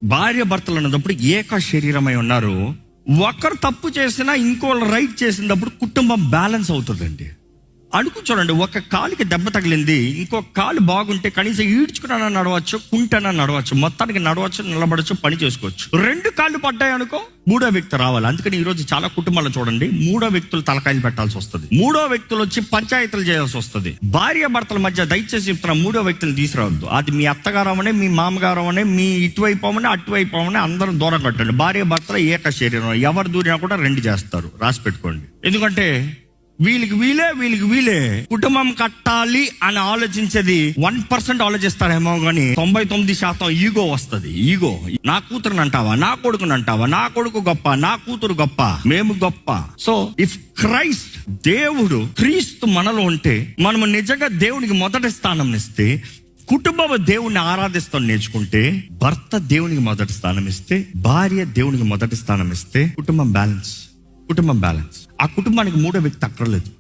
భార్య భర్తలు అన్నప్పుడు ఏక శరీరమై ఉన్నారు. ఒకరు తప్పు చేసినా ఇంకోళ్ళు రైట్ చేసినప్పుడు కుటుంబం బ్యాలెన్స్ అవుతుందండి. అనుకుంటానండి, ఒక కాలుకి దెబ్బ తగిలింది, ఇంకో కాలు బాగుంటే కనీసం ఈడ్చుకున్నా నడవచ్చు, కుంటనా నడవచ్చు, మొత్తానికి నడవచ్చు, నిలబడచ్చు, పని చేసుకోవచ్చు. రెండు కాళ్ళు పడ్డాయి అనుకో, మూడో వ్యక్తి రావాలి. అందుకని ఈరోజు చాలా కుటుంబాలు చూడండి, మూడో వ్యక్తులు తలకాయలు పెట్టాల్సి వస్తుంది, మూడో వ్యక్తులు వచ్చి పంచాయతీలు చేయాల్సి వస్తుంది. భార్య భర్తల మధ్య దయచేసి చెప్తున్నా, మూడో వ్యక్తులు తీసుకురావద్దు. అది మీ అత్తగారు అవనే, మీ మామగారు అవనే, మీ ఇటువైపు అవనే, అటువైపు అవనే, అందరం దూరం కట్టండి. భార్య భర్తలు ఏక శరీరం, ఎవరు దూరినా కూడా రెండు చేస్తారు, రాసి పెట్టుకోండి. ఎందుకంటే వీళ్ళకి వీలే కుటుంబం కట్టాలి అని ఆలోచించేది 1% ఆలోచిస్తారేమో కానీ 99% ఈగో వస్తుంది. ఈగో, నా కూతురుని అంటావా, నా కొడుకుని అంటావా, నా కొడుకు గొప్ప, నా కూతురు గొప్ప, మేము గొప్ప. సో ఇఫ్ క్రైస్ట్, దేవుడు క్రీస్తు మనలో ఉంటే, మనము నిజంగా దేవునికి మొదటి స్థానం ఇస్తే, కుటుంబం దేవుణ్ణి ఆరాధిస్తాం నేర్చుకుంటే, భర్త దేవునికి మొదటి స్థానం ఇస్తే, భార్య దేవునికి మొదటి స్థానం ఇస్తే, కుటుంబం బ్యాలెన్స్. ఆ కుటుంబానికి మూడో వ్యక్తి అక్కర్లేదు.